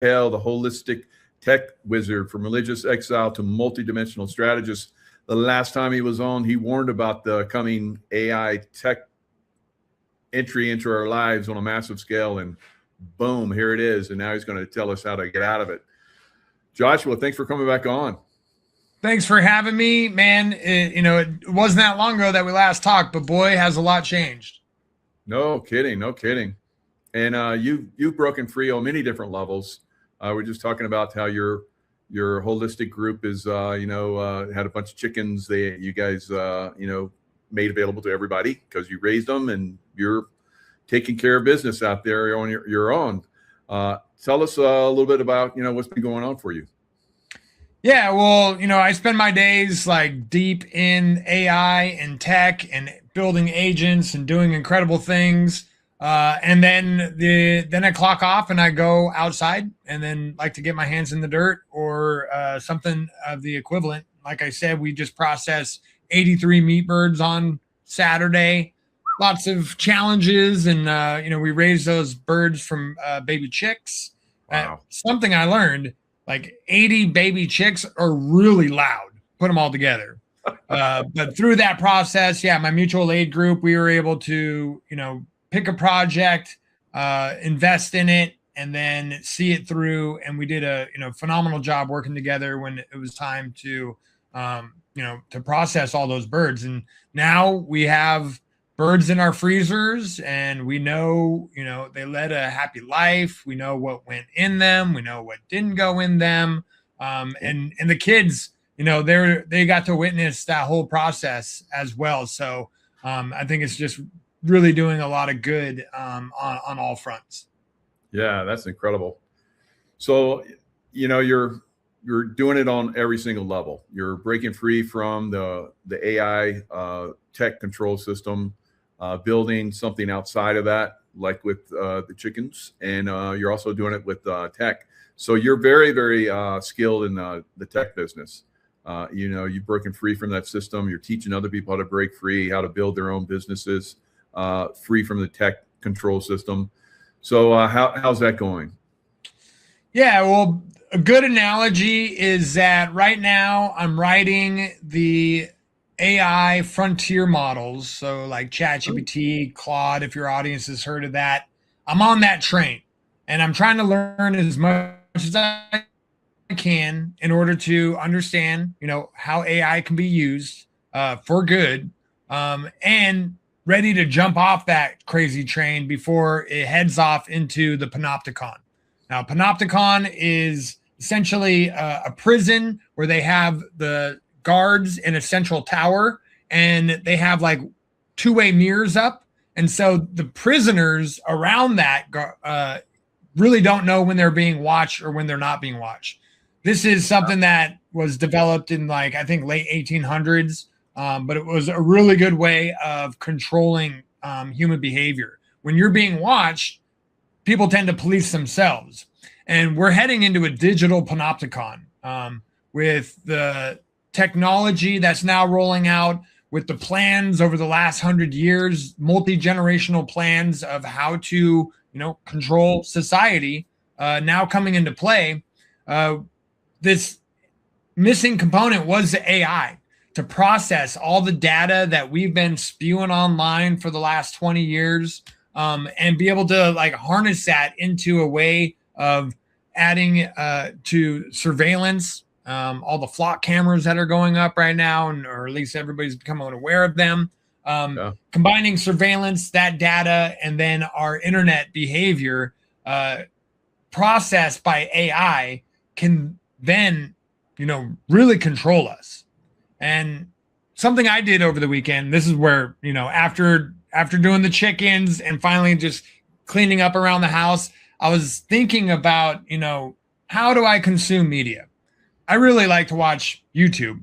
Hale, the holistic tech wizard from religious exile to multidimensional strategist. The last time he was on, he warned about the coming AI tech entry into our lives on a massive scale, and boom, here it is. And now he's going to tell us how to get out of it. Joshua, thanks for coming back on. Thanks for having me, man. It wasn't that long ago that we last talked, but boy, has a lot changed. No kidding, no kidding. And you've broken free on many different levels. We're just talking about how your holistic group is, had a bunch of chickens. You guys, made available to everybody because you raised them, and you're taking care of business out there on your own. Tell us a little bit about what's been going on for you. Yeah, well, I spend my days like deep in AI and tech and building agents and doing incredible things. And then I clock off and I go outside and then like to get my hands in the dirt or something of the equivalent. Like I said, we just processed 83 meat birds on Saturday. Lots of challenges, and we raised those birds from baby chicks. Wow. Something I learned, like 80 baby chicks are really loud. Put them all together. But through that process, my mutual aid group, we were able to, pick a project, invest in it, and then see it through. And we did a phenomenal job working together when it was time to to process all those birds. And now we have birds in our freezers, and we know they led a happy life. We know what went in them. We know what didn't go in them. And the kids, they got to witness that whole process as well. So I think it's just really doing a lot of good on all fronts. Yeah, that's incredible. So, you're doing it on every single level. You're breaking free from the AI tech control system, building something outside of that, like with the chickens, and you're also doing it with tech. So you're very, very skilled in the tech business. You've broken free from that system. You're teaching other people how to break free, how to build their own businesses, free from the tech control system. So how's that going? Yeah, well, a good analogy is that right now I'm writing the AI frontier models. So like ChatGPT, Claude, if your audience has heard of that, I'm on that train and I'm trying to learn as much as I can in order to understand, how AI can be used for good, and ready to jump off that crazy train before it heads off into the panopticon. Now, panopticon is essentially a prison where they have the guards in a central tower, and they have like two-way mirrors up. And so the prisoners around that really don't know when they're being watched or when they're not being watched. This is something that was developed in I think late 1800s, but it was a really good way of controlling human behavior. When you're being watched, people tend to police themselves. And we're heading into a digital panopticon with the technology that's now rolling out, with the plans over the last 100 years, multi-generational plans of how to, control society now coming into play. This missing component was the AI to process all the data that we've been spewing online for the last 20 years, and be able to harness that into a way of adding to surveillance, all the flock cameras that are going up right now, or at least everybody's becoming aware of them. Combining surveillance, that data, and then our internet behavior processed by AI can then, really control us. And something I did over the weekend, this is where, after doing the chickens and finally just cleaning up around the house, I was thinking about, how do I consume media? I really like to watch YouTube.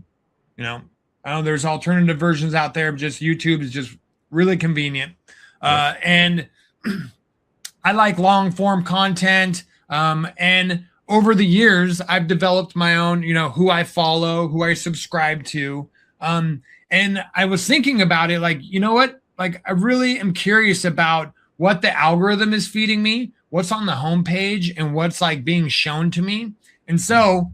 I know there's alternative versions out there, but just YouTube is just really convenient. And I like long form content. And over the years, I've developed my own, who I follow, who I subscribe to. And I was thinking about it, what? I really am curious about what the algorithm is feeding me, what's on the homepage and what's like being shown to me. And so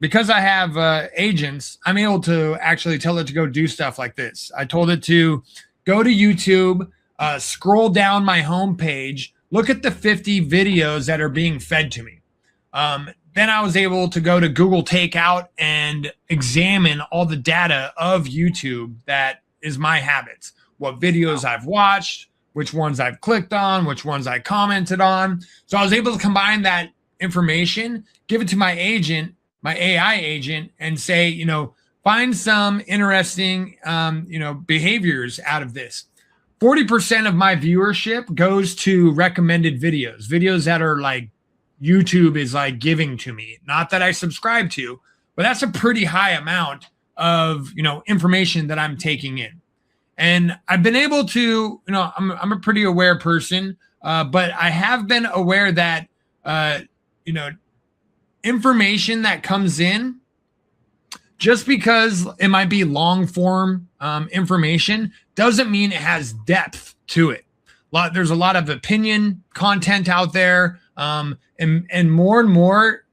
because I have agents, I'm able to actually tell it to go do stuff like this. I told it to go to YouTube, scroll down my homepage, look at the 50 videos that are being fed to me. Then I was able to go to Google Takeout and examine all the data of YouTube that is my habits, what videos I've watched, which ones I've clicked on, which ones I commented on. So I was able to combine that information, give it to my agent, my AI agent, and say, you know, find some interesting, you know, behaviors out of this. 40% of my viewership goes to recommended videos that are like YouTube is like giving to me, not that I subscribe to, but that's a pretty high amount of, you know, information that I'm taking in. And I've been able to, you know, I'm a pretty aware person, but I have been aware that, you know, information that comes in, just because it might be long form information, doesn't mean it has depth to it. There's a lot of opinion content out there, and more,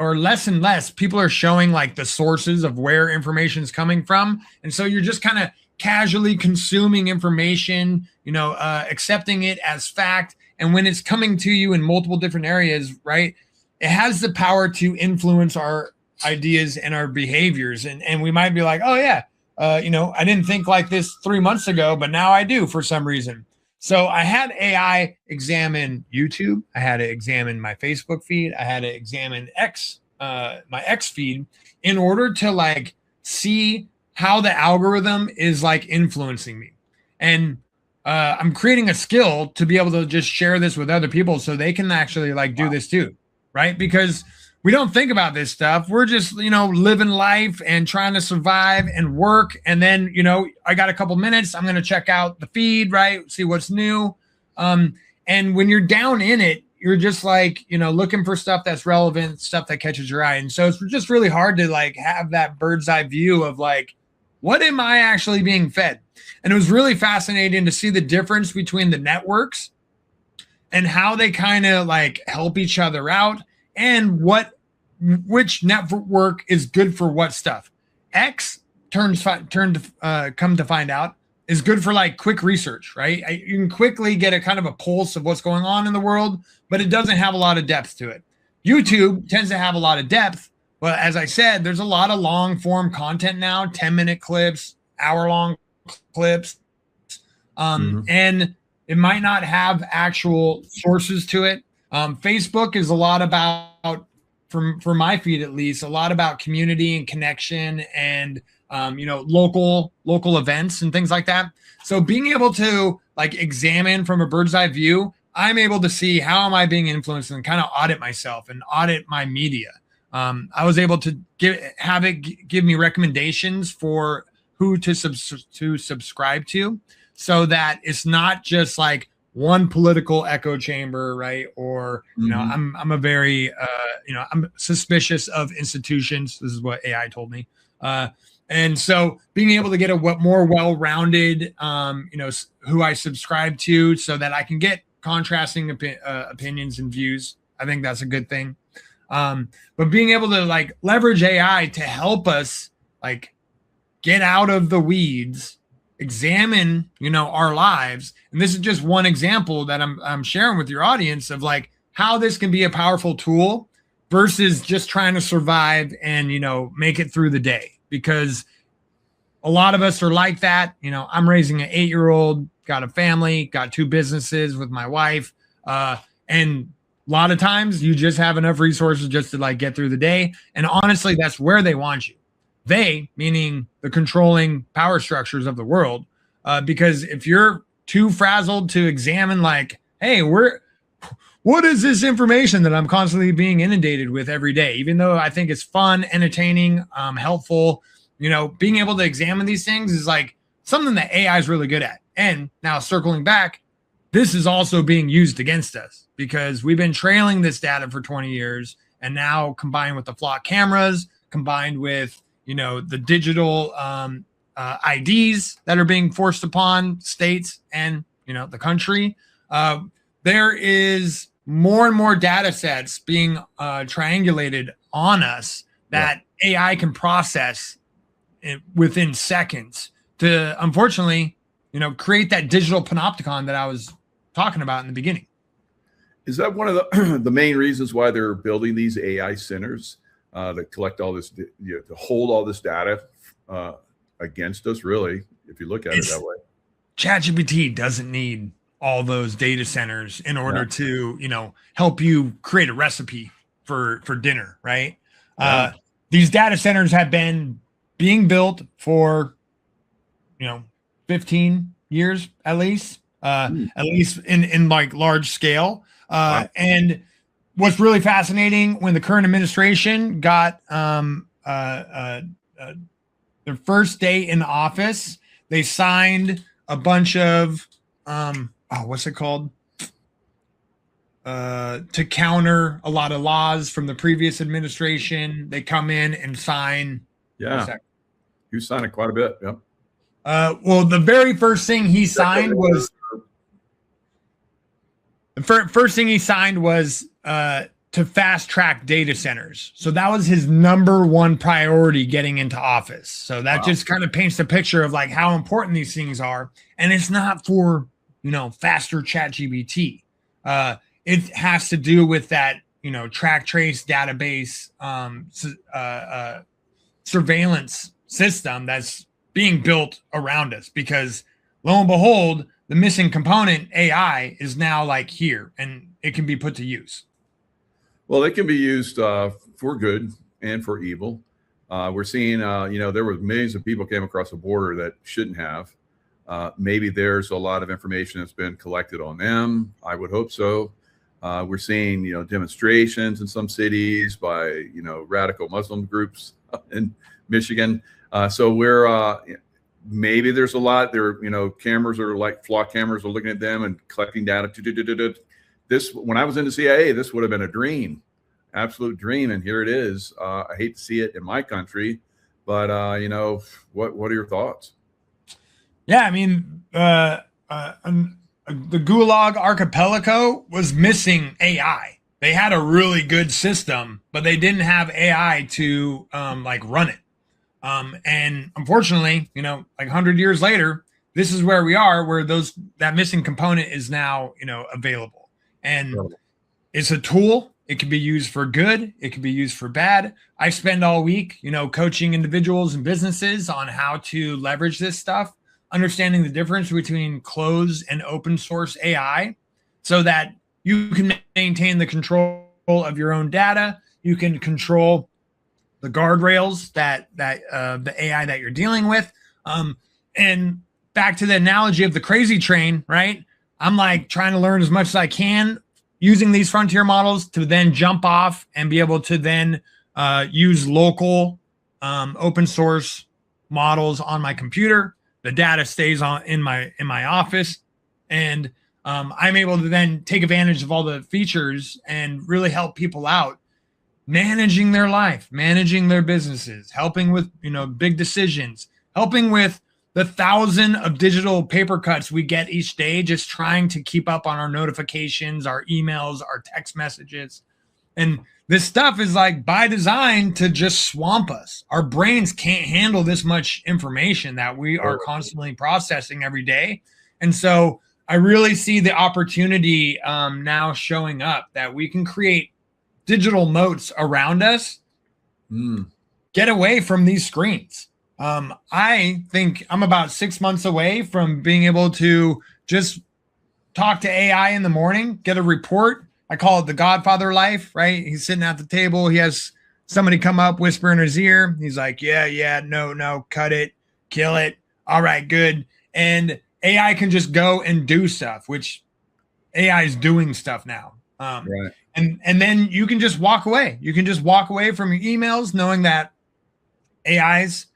or less and less, people are showing like the sources of where information is coming from, and so you're just kind of casually consuming information, you know, accepting it as fact. And when it's coming to you in multiple different areas, right, it has the power to influence our ideas and our behaviors. And we might be like, oh yeah, you know, I didn't think like this 3 months ago, but now I do for some reason. So I had AI examine YouTube. I had to examine my Facebook feed. I had to examine my X feed, in order to like see how the algorithm is like influencing me. And I'm creating a skill to be able to just share this with other people so they can actually like do this too, right? Because we don't think about this stuff. We're just, you know, living life and trying to survive and work. And then, you know, I got a couple minutes, I'm going to check out the feed, right? See what's new. And when you're down in it, you're just like, you know, looking for stuff that's relevant, stuff that catches your eye. And so it's just really hard to like have that bird's eye view of like, what am I actually being fed? And it was really fascinating to see the difference between the networks and how they kind of like help each other out, and which network is good for what stuff. X come to find out is good for like quick research, right? You can quickly get a kind of a pulse of what's going on in the world, but it doesn't have a lot of depth to it. YouTube tends to have a lot of depth, but as I said, there's a lot of long form content now, 10-minute clips, hour-long clips, and it might not have actual sources to it. Facebook is a lot about, for my feed at least, a lot about community and connection and you know, local events and things like that. So being able to like examine from a bird's eye view, I'm able to see how am I being influenced and kind of audit myself and audit my media. I was able to have it give me recommendations for who to subscribe to, so that it's not just like one political echo chamber, right? Or, you know, I'm a very, you know, I'm suspicious of institutions. This is what AI told me. And so being able to get a more well-rounded, you know, who I subscribe to, so that I can get contrasting opinions and views, I think that's a good thing. But being able to like leverage AI to help us like get out of the weeds, examine, you know, our lives. And this is just one example that I'm sharing with your audience of like how this can be a powerful tool versus just trying to survive and, you know, make it through the day. Because a lot of us are like that. You know, I'm raising an 8-year-old, got a family, got 2 businesses with my wife. And a lot of times you just have enough resources just to like get through the day. And honestly, that's where they want you. They, meaning the controlling power structures of the world. Because if you're too frazzled to examine like, hey, what is this information that I'm constantly being inundated with every day? Even though I think it's fun, entertaining, helpful, you know, being able to examine these things is like something that AI is really good at. And now circling back, this is also being used against us because we've been trailing this data for 20 years. And now combined with the flock cameras, combined with, you know, the digital IDs that are being forced upon states and, you know, the country, there is more and more data sets being triangulated on us that AI can process within seconds to, unfortunately, create that digital panopticon that I was talking about in the beginning. Is that one of the main reasons why they're building these AI centers to collect all this, to hold all this data against us? Really, if you look at it that way, ChatGPT doesn't need all those data centers in order to, help you create a recipe for dinner, right? These data centers have been being built for, 15 years at least in like large scale. And what's really fascinating, when the current administration got their first day in office, they signed a bunch of what's it called? To counter a lot of laws from the previous administration. They come in and sign. Yeah. You signed it quite a bit. Yep. Well, the very first thing he signed was to fast track data centers. So that was his number one priority getting into office. So that just kind of paints the picture of like how important these things are. And it's not for, faster ChatGPT. It has to do with that, track trace database surveillance system that's being built around us, because lo and behold, the missing component AI is now like here and it can be put to use. Well, it can be used for good and for evil. We're seeing, there were millions of people came across the border that shouldn't have. Maybe there's a lot of information that's been collected on them. I would hope so. We're seeing, demonstrations in some cities by, radical Muslim groups in Michigan. So we're maybe there's a lot there. Cameras are like flock cameras are looking at them and collecting data. This, when I was in the CIA, this would have been a dream, absolute dream, and here it is. I hate to see it in my country, but what are your thoughts? Yeah, I mean, the Gulag Archipelago was missing AI. They had a really good system, but they didn't have AI to run it. And unfortunately, like 100 years later, this is where we are, where that missing component is now, available. And it's a tool. It can be used for good. It can be used for bad. I spend all week, coaching individuals and businesses on how to leverage this stuff, understanding the difference between closed and open source AI so that you can maintain the control of your own data. You can control the guardrails that the AI that you're dealing with. And back to the analogy of the crazy train, right? I'm like trying to learn as much as I can using these frontier models to then jump off and be able to then use local open source models on my computer. The data stays in my office, and I'm able to then take advantage of all the features and really help people out managing their life, managing their businesses, helping with big decisions, helping with the 1,000 of digital paper cuts we get each day, just trying to keep up on our notifications, our emails, our text messages. And this stuff is like by design to just swamp us. Our brains can't handle this much information that we are constantly processing every day. And so I really see the opportunity now showing up that we can create digital moats around us, get away from these screens. I think I'm about 6 months away from being able to just talk to AI in the morning, get a report. I call it the Godfather life, right? He's sitting at the table. He has somebody come up, whisper in his ear. He's like, yeah, no, cut it, kill it. All right, good. And AI can just go and do stuff, which AI is doing stuff now. Right. And then you can just walk away. You can just walk away from your emails knowing that AI's,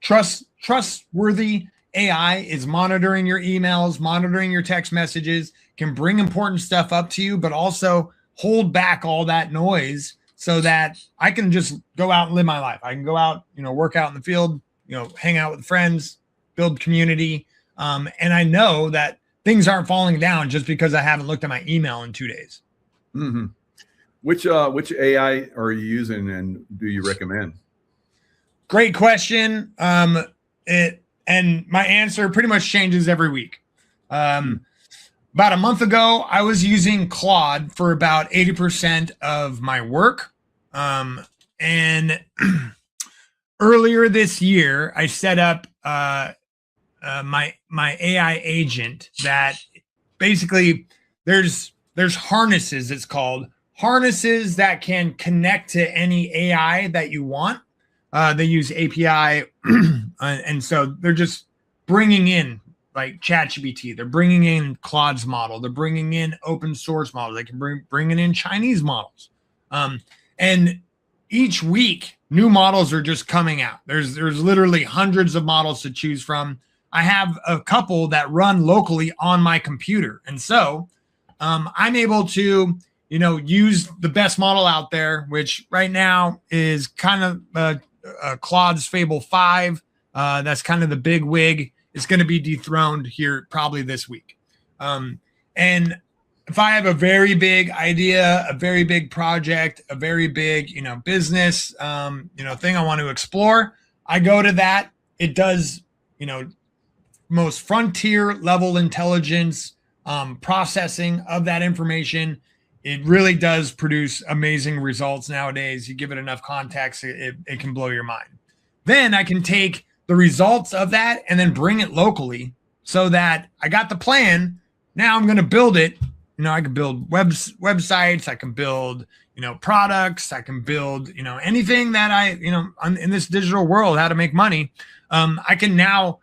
trustworthy AI is monitoring your emails, monitoring your text messages, can bring important stuff up to you, but also hold back all that noise so that I can just go out and live my life. I can go out, work out in the field, hang out with friends, build community. And I know that things aren't falling down just because I haven't looked at my email in 2 days. Hmm. Which AI are you using and do you recommend? Great question. And my answer pretty much changes every week. About a month ago, I was using Claude for about 80% of my work. And earlier this year, I set up my AI agent that basically there's harnesses. It's called harnesses that can connect to any AI that you want. They use API, and so they're just bringing in like ChatGPT. They're bringing in Claude's model. They're bringing in open source models. They can bringing in Chinese models, and each week new models are just coming out. There's literally hundreds of models to choose from. I have a couple that run locally on my computer, and so I'm able to use the best model out there, which right now is kind of Claude's Fable 5. That's kind of the big wig. It's going to be dethroned here probably this week. And if I have a very big idea, a very big project, a very big, business, thing I want to explore, I go to that. It does, most frontier level intelligence, processing of that information. It really does produce amazing results nowadays. You give it enough context, it can blow your mind. Then I can take the results of that and then bring it locally so that I got the plan. Now I'm going to build it. I can build websites. I can build, products. I can build, anything that I, in this digital world, how to make money. I can now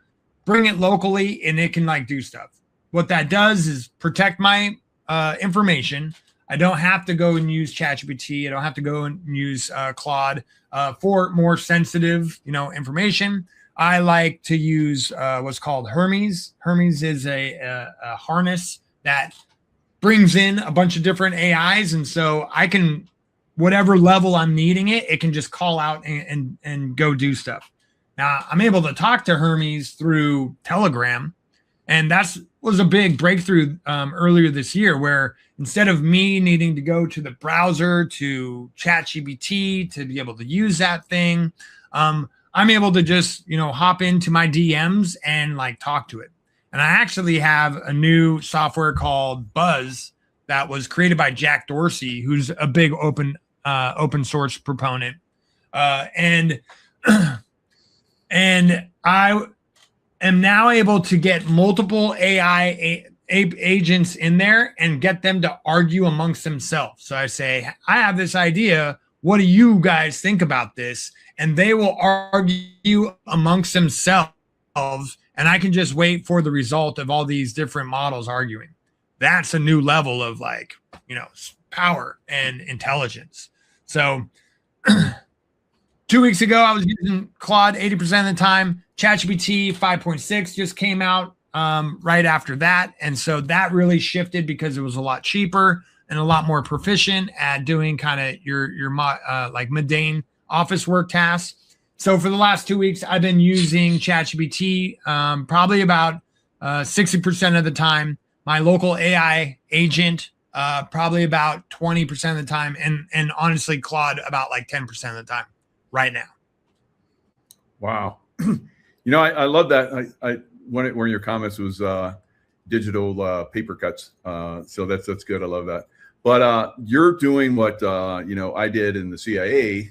bring it locally and it can do stuff. What that does is protect my information. I don't have to go and use ChatGPT. I don't have to go and use Claude for more sensitive, information. I like to use what's called Hermes. Hermes is a harness that brings in a bunch of different AIs, and so I can, whatever level I'm needing it, it can just call out and go do stuff. Now I'm able to talk to Hermes through Telegram, and that was a big breakthrough earlier this year, where instead of me needing to go to the browser to ChatGPT to be able to use that thing, I'm able to just, hop into my DMs and talk to it. And I actually have a new software called Buzz that was created by Jack Dorsey, who's a big open source proponent. And I am now able to get multiple AI agents in there and get them to argue amongst themselves. So I say, I have this idea. What do you guys think about this? And they will argue amongst themselves. And I can just wait for the result of all these different models arguing. That's a new level of power and intelligence. So 2 weeks ago, I was using Claude 80% of the time. ChatGPT 5.6 just came out right after that. And so that really shifted because it was a lot cheaper and a lot more proficient at doing kind of your mundane office work tasks. So for the last 2 weeks, I've been using ChatGPT probably about 60% of the time. My local AI agent probably about 20% of the time. And honestly, Claude about 10% of the time right now. Wow. I love that. One of your comments was digital paper cuts. So that's good. I love that. But you're doing what I did in the CIA.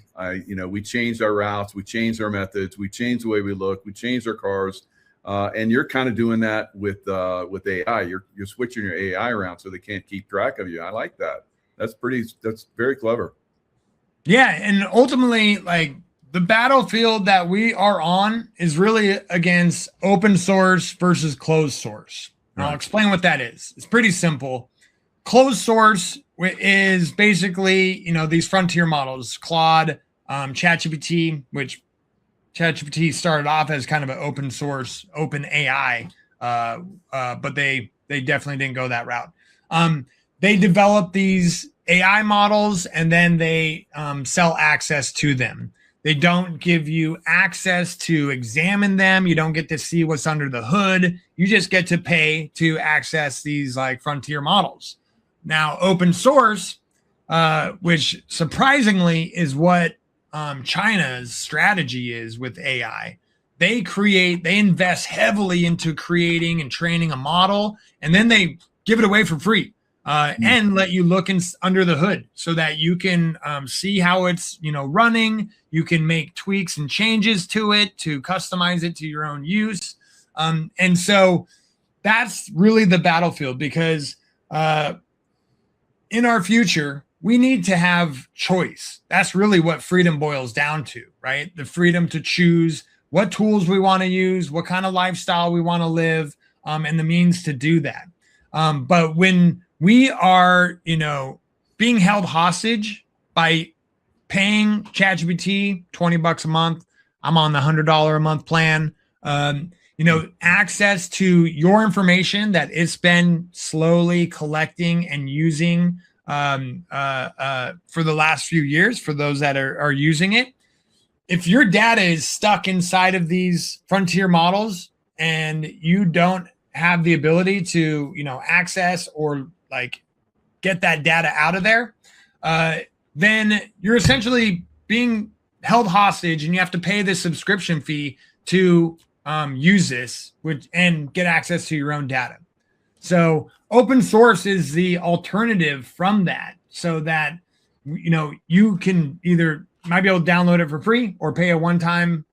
We changed our routes, we changed our methods, we changed the way we look, we changed our cars, and you're kind of doing that with AI. You're switching your AI around so they can't keep track of you. I like that. That's very clever. Yeah, and ultimately, the battlefield that we are on is really against open source versus closed source. Right. I'll explain what that is. It's pretty simple. Closed source is basically, these frontier models, Claude, ChatGPT, which ChatGPT started off as kind of an open source, open AI, but they definitely didn't go that route. They develop these AI models and then they sell access to them. They don't give you access to examine them. You don't get to see what's under the hood. You just get to pay to access these frontier models. Now, open source which surprisingly is what China's strategy is with AI. They invest heavily into creating and training a model, and then they give it away for free and let you look under the hood so that you can see how it's running. You can make tweaks and changes to it to customize it to your own use, and so that's really the battlefield because in our future, we need to have choice. That's really what freedom boils down to, right? The freedom to choose what tools we want to use, what kind of lifestyle we want to live, and the means to do that. But when we are, being held hostage by paying ChatGPT $20 a month, I'm on the $100 a month plan. Access to your information that it's been slowly collecting and using for the last few years for those that are using it. If your data is stuck inside of these frontier models and you don't have the ability to, access or get that data out of there, then you're essentially being held hostage and you have to pay this subscription fee to use this and get access to your own data. So open source is the alternative from that so that, you can either might be able to download it for free or pay a one-time,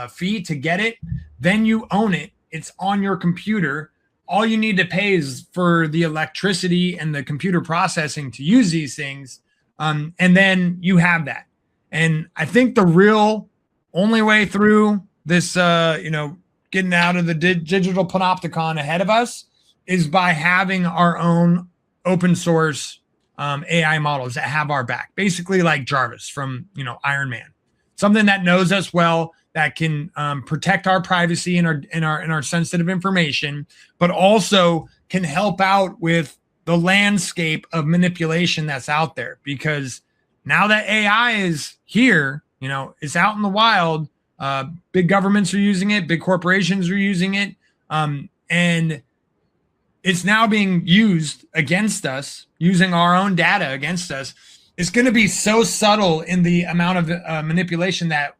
fee to get it. Then you own it. It's on your computer. All you need to pay is for the electricity and the computer processing to use these things. And then you have that. And I think the real only way through this, getting out of the digital panopticon ahead of us is by having our own open source AI models that have our back, basically like Jarvis from, Iron Man, something that knows us well, that can protect our privacy and our sensitive information, but also can help out with the landscape of manipulation that's out there. Because now that AI is here, it's out in the wild. Big governments are using it, big corporations are using it, and it's now being used against us, using our own data against us. It's going to be so subtle in the amount of manipulation that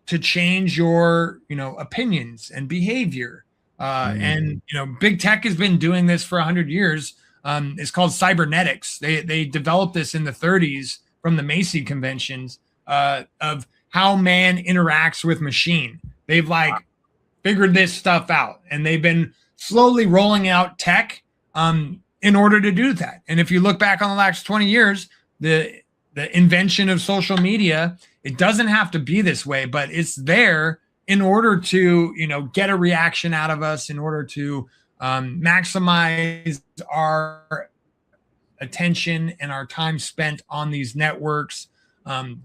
to change your, opinions and behavior. And, big tech has been doing this for 100 years. It's called cybernetics. They developed this in the 30s from the Macy conventions of how man interacts with machine. They've figured this stuff out, and they've been slowly rolling out tech in order to do that. And if you look back on the last 20 years, the invention of social media, it doesn't have to be this way, but it's there in order to, get a reaction out of us, in order to maximize our attention and our time spent on these networks.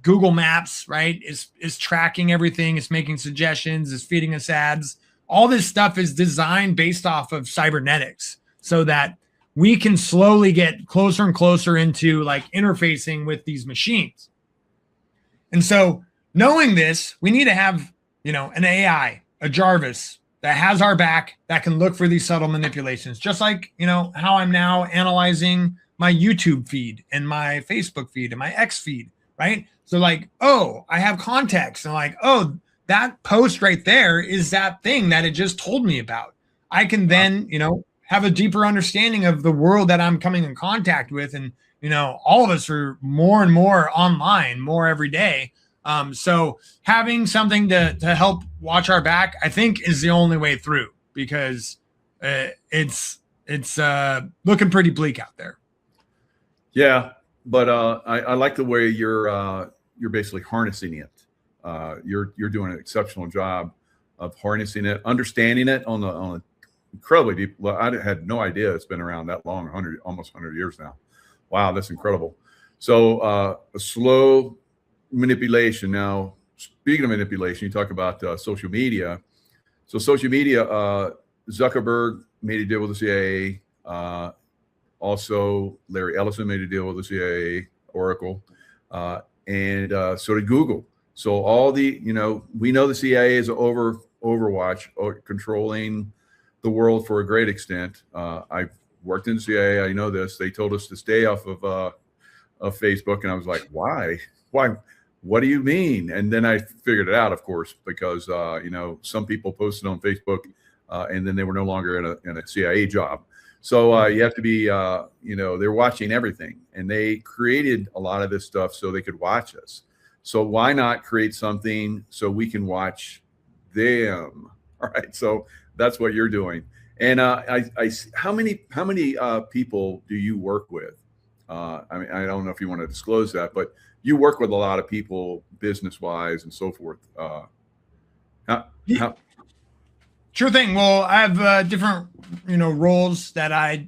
Google Maps, right, is tracking everything. It's making suggestions. It's feeding us ads. All this stuff is designed based off of cybernetics so that we can slowly get closer and closer into interfacing with these machines. And so knowing this, we need to have, an AI, a Jarvis that has our back, that can look for these subtle manipulations, just like, how I'm now analyzing my YouTube feed and my Facebook feed and my X feed, right? So I have context and that post right there is that thing that it just told me about. I can then, have a deeper understanding of the world that I'm coming in contact with. And, all of us are more and more online, more every day. So having something to help watch our back, I think, is the only way through, because it's looking pretty bleak out there. Yeah, but I like the way you're basically harnessing it. You're doing an exceptional job of harnessing it, understanding it on a incredibly deep. Well, I had no idea it's been around that long, almost 100 years now. Wow, that's incredible. So a slow manipulation. Now, speaking of manipulation, you talk about social media. So social media, Zuckerberg made a deal with the CIA. Also, Larry Ellison made a deal with the CIA, Oracle, and so did Google. So all the, we know the CIA is Overwatch, or controlling the world for a great extent. I've worked in the CIA. I know this. They told us to stay off of of Facebook, and I was like, why? What do you mean? And then I figured it out, of course, because some people posted on Facebook, and then they were no longer in a CIA job. So you have to be, they're watching everything, and they created a lot of this stuff so they could watch us. So why not create something so we can watch them? All right. So that's what you're doing. And how many people do you work with? I mean, I don't know if you want to disclose that, but you work with a lot of people, business wise and so forth. Sure thing. Well, I have different, roles that I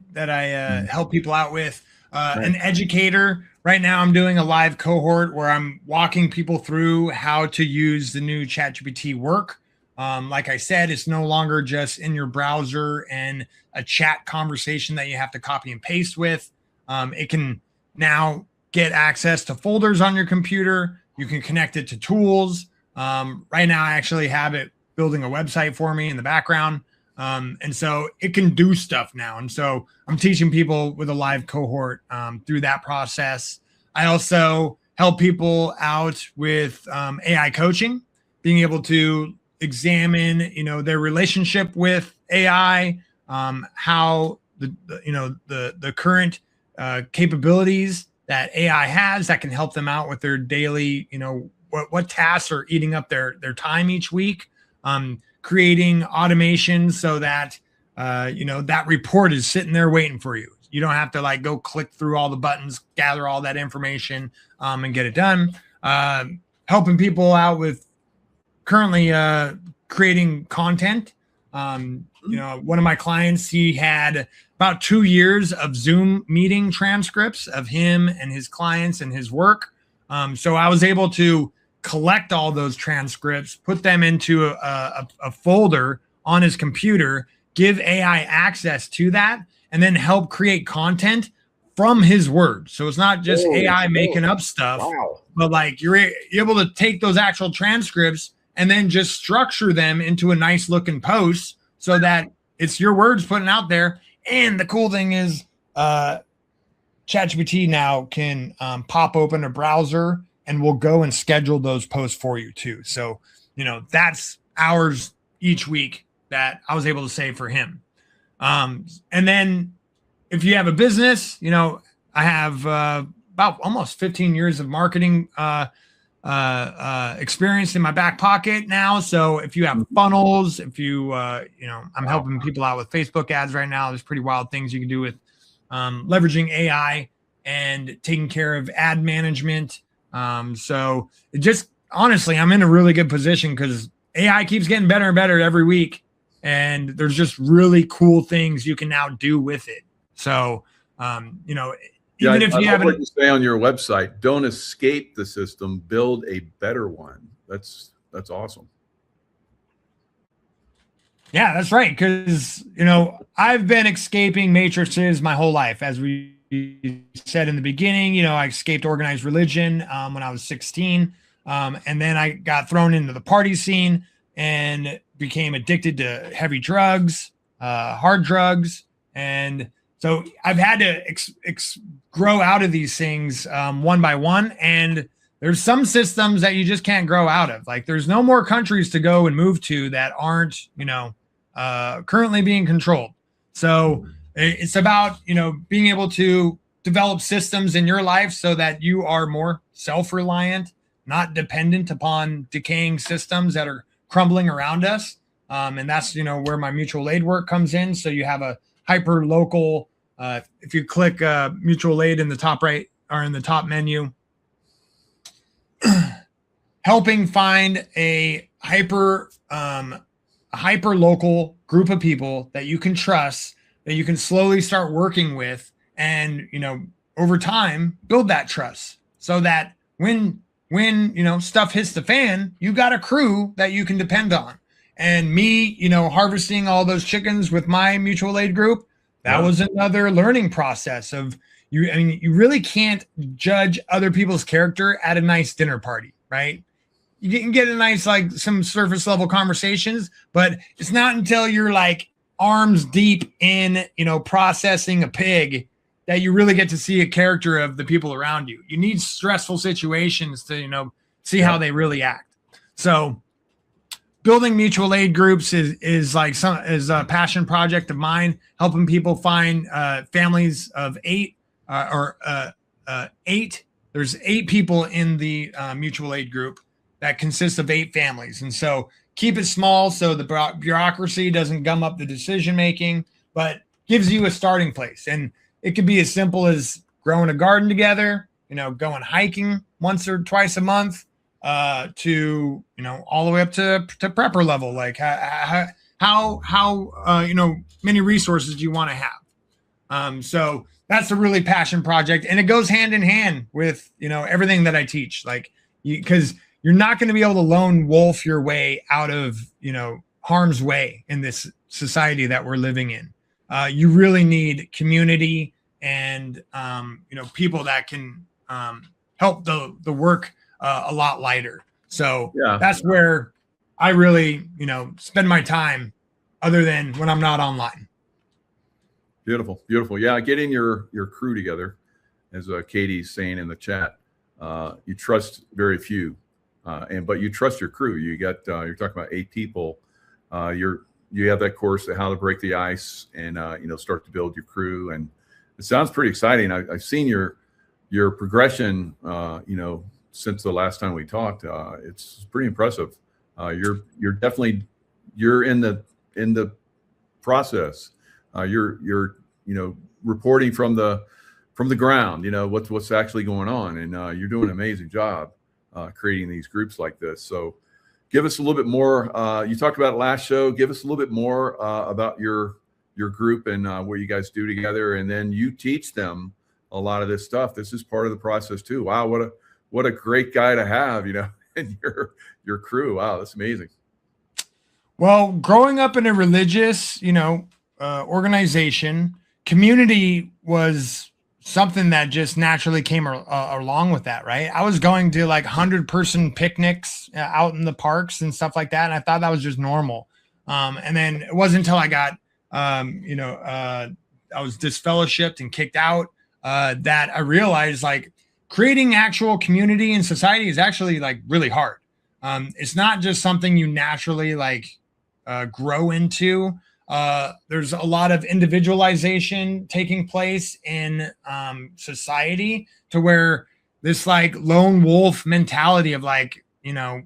help people out with. Right. An educator. Right now, I'm doing a live cohort where I'm walking people through how to use the new ChatGPT work. Like I said, it's no longer just in your browser and a chat conversation that you have to copy and paste with. It can now get access to folders on your computer. You can connect it to tools. Right now, I actually have it building a website for me in the background. And so it can do stuff now. And so I'm teaching people with a live cohort through that process. I also help people out with AI coaching, being able to examine, their relationship with AI, how the current capabilities that AI has that can help them out with their daily, what tasks are eating up their time each week. Creating automation so that, that report is sitting there waiting for you. You don't have to go click through all the buttons, gather all that information, and get it done. Helping people out with currently creating content. One of my clients, he had about 2 years of Zoom meeting transcripts of him and his clients and his work. So I was able to collect all those transcripts, put them into a folder on his computer, give AI access to that, and then help create content from his words. So it's not just AI making up stuff, but you're able to take those actual transcripts and then just structure them into a nice looking post so that it's your words putting out there. And the cool thing is ChatGPT now can pop open a browser and we'll go and schedule those posts for you too. So, that's hours each week that I was able to save for him. And then if you have a business, I have about almost 15 years of marketing experience in my back pocket now. So if you have funnels, if you, I'm helping people out with Facebook ads right now. There's pretty wild things you can do with leveraging AI and taking care of ad management. So it just, honestly, I'm in a really good position because AI keeps getting better and better every week. And there's just really cool things you can now do with it. So, even if you haven't, to say on your website, don't escape the system, build a better one. That's awesome. Yeah, that's right. Because, I've been escaping matrices my whole life. As we said in the beginning, I escaped organized religion when I was 16. And then I got thrown into the party scene and became addicted to heavy drugs, hard drugs. And so I've had to grow out of these things one by one. And there's some systems that you just can't grow out of. There's no more countries to go and move to that aren't, currently being controlled. So it's about, being able to develop systems in your life so that you are more self-reliant, not dependent upon decaying systems that are crumbling around us. And that's, where my mutual aid work comes in. So you have a hyper local, if you click mutual aid in the top right or in the top menu, helping find a hyper local group of people that you can trust, that you can slowly start working with, and over time build that trust so that when stuff hits the fan, you got a crew that you can depend on. And me, harvesting all those chickens with my mutual aid group, that was another learning process of you. I mean, you really can't judge other people's character at a nice dinner party, right? You can get a nice, some surface level conversations, but it's not until you're arms deep in, processing a pig that you really get to see a character of the people around you. You need stressful situations to, see how they really act. So building mutual aid groups is a passion project of mine, helping people find families of 8 or 8. There's 8 people in the mutual aid group that consists of 8 families. And so keep it small so the bureaucracy doesn't gum up the decision making, but gives you a starting place. And it could be as simple as growing a garden together, going hiking once or twice a month, to all the way up to prepper level. Like how many resources do you want to have? So that's a really passion project, and it goes hand in hand with everything that I teach. Like because you're not going to be able to lone wolf your way out of harm's way in this society that we're living in. You really need community and people that can help the work a lot lighter. So that's where I really spend my time, other than when I'm not online. Beautiful. Yeah, getting your crew together, as Katie's saying in the chat. You trust very few, but you trust your crew. You got you're talking about 8 people. You have that course on how to break the ice and start to build your crew, and it sounds pretty exciting. I've seen your progression. Since the last time we talked, it's pretty impressive. You're definitely in the process. You're reporting from the ground. What's actually going on, and you're doing an amazing job creating these groups like this. So give us a little bit more. You talked about it last show. Give us a little bit more about your group and what you guys do together, and then you teach them a lot of this stuff. This is part of the process too. Wow, what a great guy to have, in your crew. Wow, that's amazing. Well, growing up in a religious, organization, community was something that just naturally came along with that, right? I was going to like 100-person picnics out in the parks and stuff like that, and I thought that was just normal. And then it wasn't until I got, I was disfellowshipped and kicked out, that I realized like creating actual community and society is actually like really hard. It's not just something you naturally like grow into. There's a lot of individualization taking place in society, to where this like lone wolf mentality of like,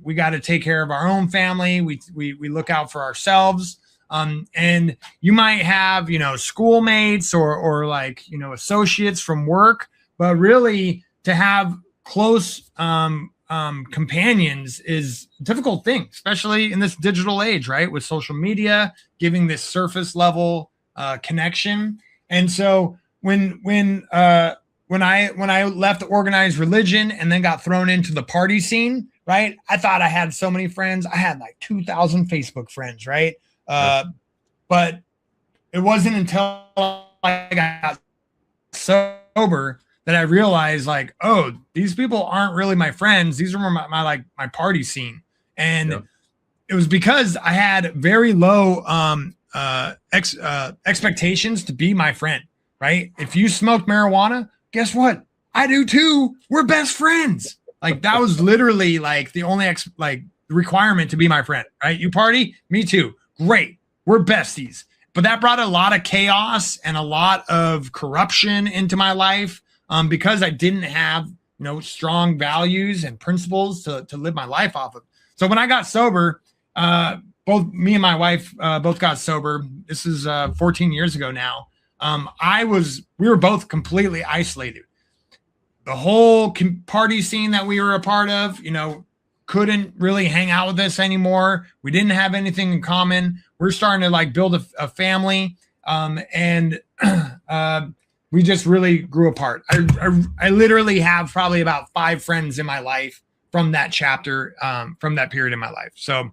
we got to take care of our own family. We look out for ourselves. And you might have, schoolmates or like, associates from work, but really to have close companions is a difficult thing, especially in this digital age, right? With social media giving this surface level connection. And so when I left organized religion and then got thrown into the party scene, right? I thought I had so many friends. I had like 2,000 Facebook friends, right? But it wasn't until I got sober that I realized like, oh, these people aren't really my friends. These are my party scene. And it was because I had very low expectations to be my friend, right? If you smoke marijuana, guess what? I do too. We're best friends. Like that was literally like the only requirement to be my friend, right? You party, me too. Great. We're besties. But that brought a lot of chaos and a lot of corruption into my life, because I didn't have, strong values and principles to live my life off of. So when I got sober, both me and my wife both got sober. This is 14 years ago now. We were both completely isolated. The whole party scene that we were a part of, couldn't really hang out with us anymore. We didn't have anything in common. We're starting to like build a family. And we just really grew apart. I literally have probably about 5 friends in my life from that chapter, from that period in my life. So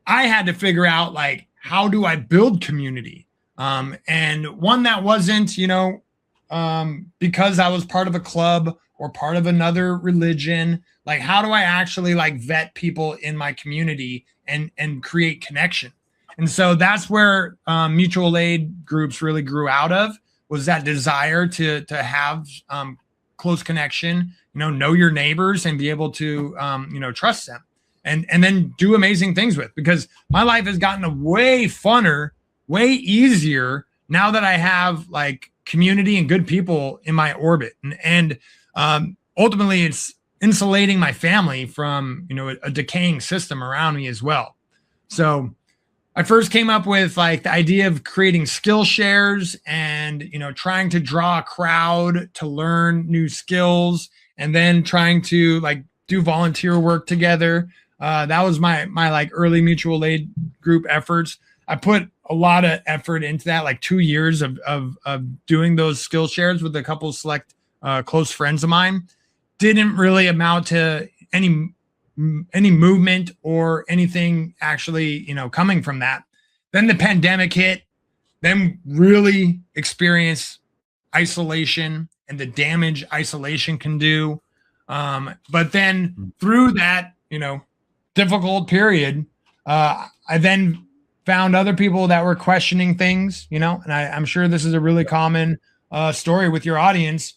I had to figure out like, how do I build community? And one that wasn't, because I was part of a club or part of another religion, like how do I actually like vet people in my community and create connection? And so that's where mutual aid groups really grew out of. was that desire to have close connection, know your neighbors and be able to trust them and then do amazing things with, because my life has gotten way funner, way easier now that I have like community and good people in my orbit. And ultimately it's insulating my family from, a decaying system around me as well. So I first came up with like the idea of creating skill shares and, trying to draw a crowd to learn new skills, and then trying to like do volunteer work together. That was my like early mutual aid group efforts. I put a lot of effort into that, like 2 years of doing those skill shares with a couple of select close friends of mine. Didn't really amount to any movement or anything actually, coming from that. Then the pandemic hit, then really experience isolation and the damage isolation can do. But then through that, difficult period, I then found other people that were questioning things, and I'm sure this is a really common story with your audience.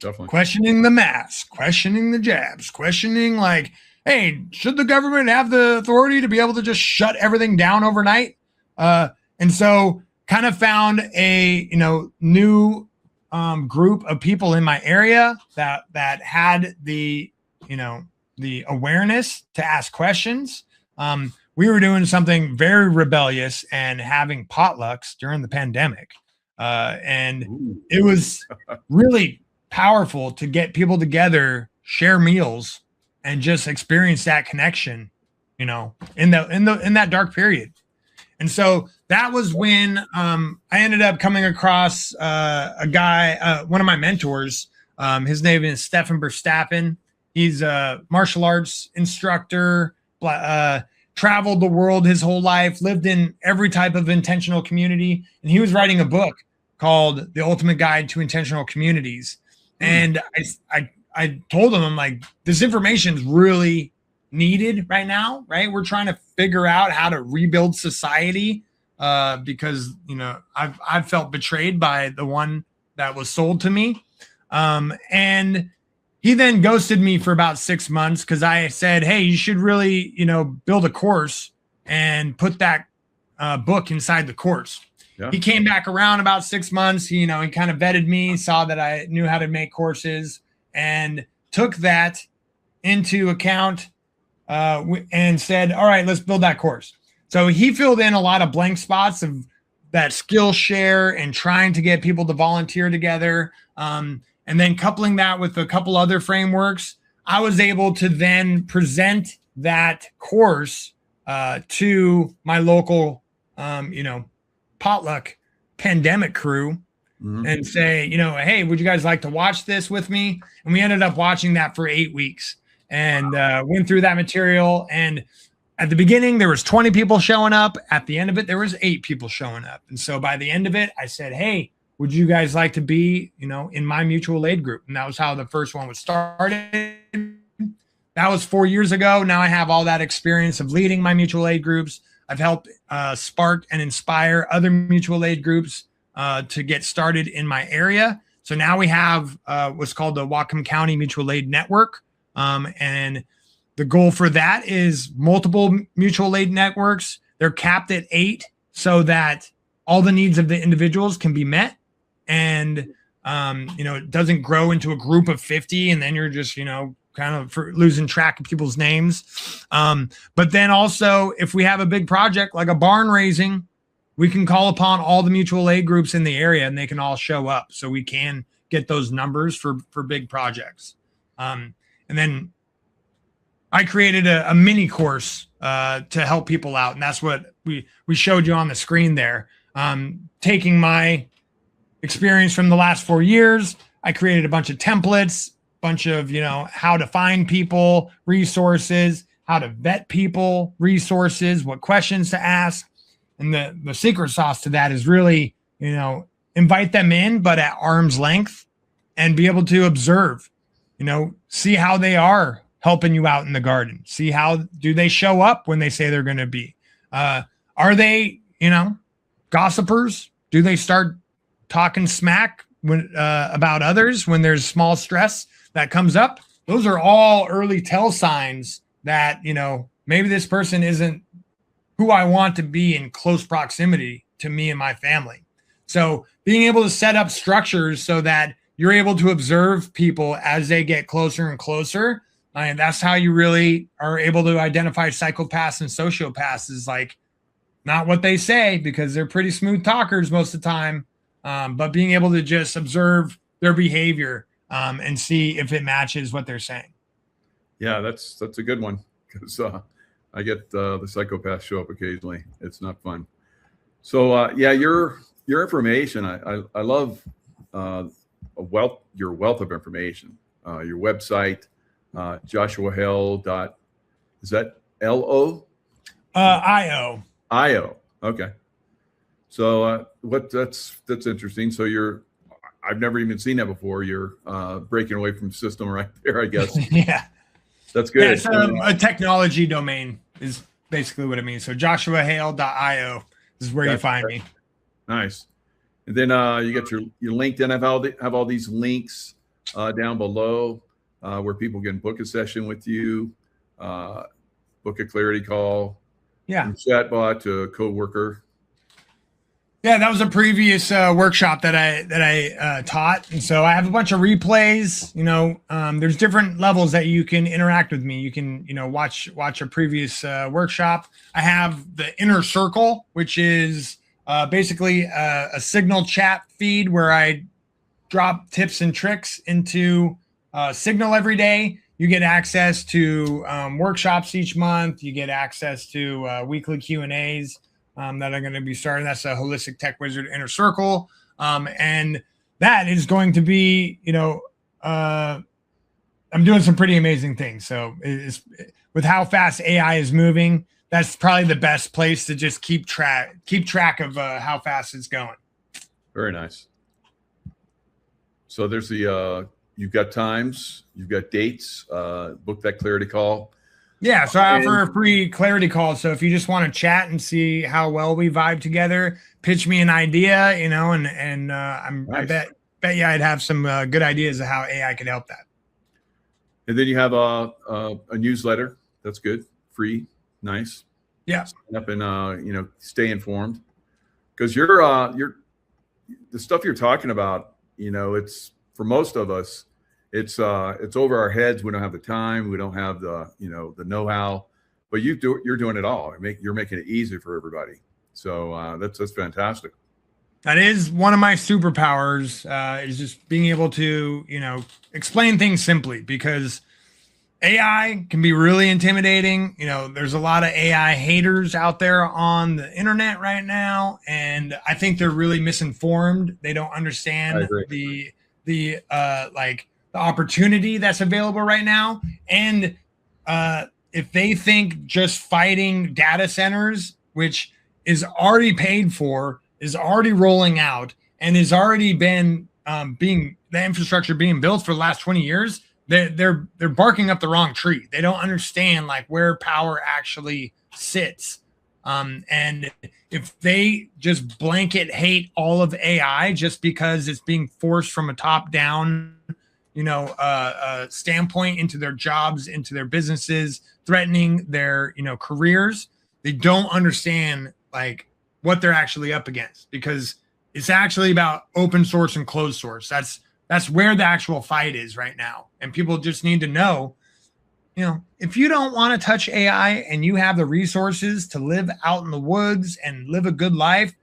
Definitely. Questioning the masks, questioning the jabs, questioning like, hey, should the government have the authority to be able to just shut everything down overnight? And so kind of found a, new group of people in my area that had the, the awareness to ask questions. We were doing something very rebellious and having potlucks during the pandemic. And it was really powerful to get people together, share meals, and just experience that connection, in that dark period. And so that was when I ended up coming across a guy, one of my mentors. His name is Stefan Verstappen. He's a martial arts instructor, traveled the world his whole life, lived in every type of intentional community. And he was writing a book called The Ultimate Guide to Intentional Communities. And I told him, I'm like, this information is really needed right now, right? We're trying to figure out how to rebuild society because, I've felt betrayed by the one that was sold to me. And he then ghosted me for about 6 months because I said, hey, you should really, build a course and put that book inside the course. Yeah. He came back around about 6 months. He kind of vetted me, saw that I knew how to make courses, and took that into account and said, all right, let's build that course. So he filled in a lot of blank spots of that skill share and trying to get people to volunteer together. And then coupling that with a couple other frameworks, I was able to then present that course to my local, potluck pandemic crew and say, hey, would you guys like to watch this with me? And we ended up watching that for 8 weeks and went through that material. And at the beginning, there was 20 people showing up. At the end of it, there was 8 people showing up. And so by the end of it, I said, hey, would you guys like to be, in my mutual aid group? And that was how the first one was started. That was 4 years ago. Now I have all that experience of leading my mutual aid groups. I've helped spark and inspire other mutual aid groups to get started in my area. So now we have what's called the Whatcom County Mutual Aid Network. And the goal for that is multiple mutual aid networks. They're capped at 8 so that all the needs of the individuals can be met. And, it doesn't grow into a group of 50 and then you're just, kind of losing track of people's names. But then also, if we have a big project like a barn raising, we can call upon all the mutual aid groups in the area and they can all show up. So we can get those numbers for big projects. And then I created a mini course to help people out. And that's what we showed you on the screen there. Taking my experience from the last 4 years, I created a bunch of templates, bunch of, how to find people, resources, how to vet people, resources, what questions to ask. And the secret sauce to that is really, invite them in, but at arm's length and be able to observe, see how they are helping you out in the garden. See how do they show up when they say they're going to be? Are they, gossipers? Do they start talking smack when about others when there's small stress that comes up. Those are all early tell signs that, maybe this person isn't who I want to be in close proximity to me and my family. So being able to set up structures so that you're able to observe people as they get closer and closer. And that's how you really are able to identify psychopaths and sociopaths, is like not what they say, because they're pretty smooth talkers most of the time. But being able to just observe their behavior and see if it matches what they're saying. Yeah, that's a good one, because I get the psychopaths show up occasionally. It's not fun. So your information, I love your wealth of information. Your website, Joshua Hale. Is that LO? IO. IO. Okay. So that's interesting. So I've never even seen that before. You're breaking away from system right there, I guess. Yeah. That's good. Yeah, it's a technology domain is basically what it means. So joshuahale.io is where you find me. Nice. And then you got your LinkedIn. Have all these links down below where people can book a session with you, book a clarity call. Yeah. From chatbot to coworker. Yeah, that was a previous workshop that I taught, and so I have a bunch of replays. There's different levels that you can interact with me. You can watch a previous workshop. I have the Inner Circle, which is basically a Signal chat feed where I drop tips and tricks into Signal every day. You get access to workshops each month. You get access to weekly Q&As. That are going to be starting. That's a Holistic Tech Wizard Inner Circle. And that is going to be, I'm doing some pretty amazing things. So with how fast AI is moving, that's probably the best place to just keep track of how fast it's going. Very nice. So there's you've got times, you've got dates, book that clarity call. Yeah, so I offer a free clarity call. So if you just want to chat and see how well we vibe together, pitch me an idea, and nice. I bet you I'd have some good ideas of how AI could help that. And then you have a newsletter. That's good, free, nice. Yeah. Sign up and stay informed, because the stuff you're talking about. It's for most of us. It's over our heads. We don't have the time. We don't have the the know-how, but you're doing it all. You're making it easy for everybody. So that's fantastic. That is one of my superpowers, is just being able to explain things simply, because AI can be really intimidating. There's a lot of AI haters out there on the internet right now, and I think they're really misinformed. They don't understand the opportunity that's available right now. And if they think just fighting data centers, which is already paid for, is already rolling out, and is already been the infrastructure being built for the last 20 years, they're barking up the wrong tree. They don't understand where power actually sits. And if they just blanket hate all of AI just because it's being forced from a top down standpoint into their jobs, into their businesses, threatening their, careers, they don't understand what they're actually up against, because it's actually about open source and closed source. That's where the actual fight is right now. And people just need to know, if you don't want to touch AI and you have the resources to live out in the woods and live a good life,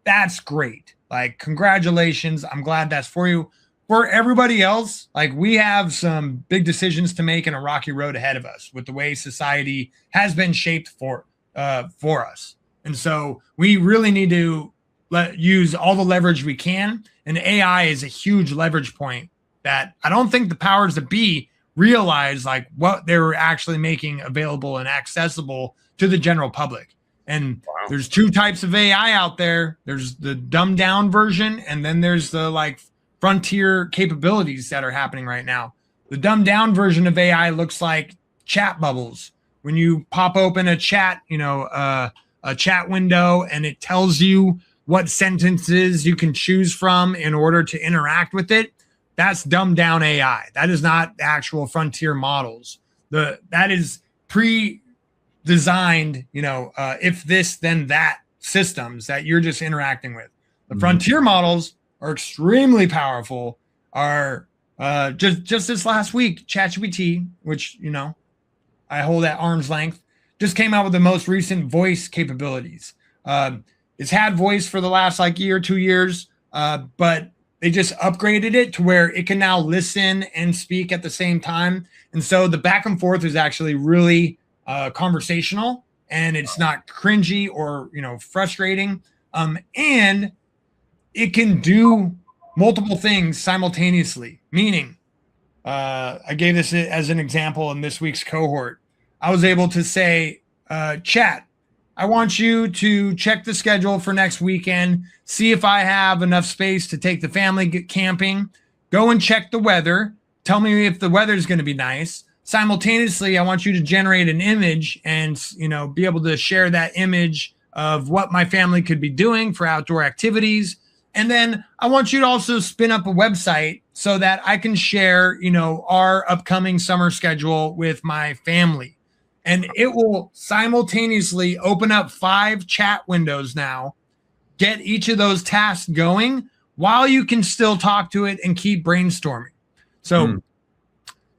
that's great. Congratulations. I'm glad that's for you. For everybody else, we have some big decisions to make and a rocky road ahead of us with the way society has been shaped for us. And so we really need to use all the leverage we can. And AI is a huge leverage point that I don't think the powers that be realize what they were actually making available and accessible to the general public. And There's two types of AI out there. There's the dumbed down version, and then there's the frontier capabilities that are happening right now. The dumbed down version of AI looks like chat bubbles. When you pop open a chat, a chat window, and it tells you what sentences you can choose from in order to interact with it. That's dumbed down AI. That is not the actual frontier models. That is pre-designed, if this then that systems that you're just interacting with. The frontier models are extremely powerful. Are just this last week, ChatGPT, which I hold at arm's length, just came out with the most recent voice capabilities. It's had voice for the last year, 2 years, but they just upgraded it to where it can now listen and speak at the same time. And so the back and forth is actually really conversational, and it's not cringy or frustrating. And it can do multiple things simultaneously, meaning I gave this as an example in this week's cohort. I was able to say, chat, I want you to check the schedule for next weekend, see if I have enough space to take the family camping, go and check the weather, tell me if the weather is going to be nice. Simultaneously, I want you to generate an image and, be able to share that image of what my family could be doing for outdoor activities. And then I want you to also spin up a website so that I can share, our upcoming summer schedule with my family. And it will simultaneously open up 5 chat windows now, get each of those tasks going while you can still talk to it and keep brainstorming. So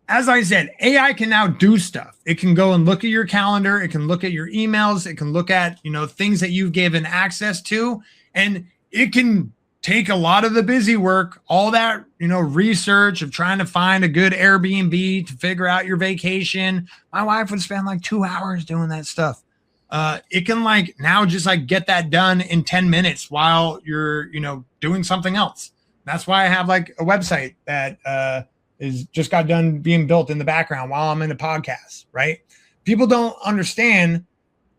as I said, AI can now do stuff. It can go and look at your calendar. It can look at your emails. It can look at, things that you've given access to, and it can take a lot of the busy work, all that, research of trying to find a good Airbnb to figure out your vacation. My wife would spend 2 hours doing that stuff. It can now just get that done in 10 minutes while you're, doing something else. That's why I have a website that is just got done being built in the background while I'm in a podcast, right? People don't understand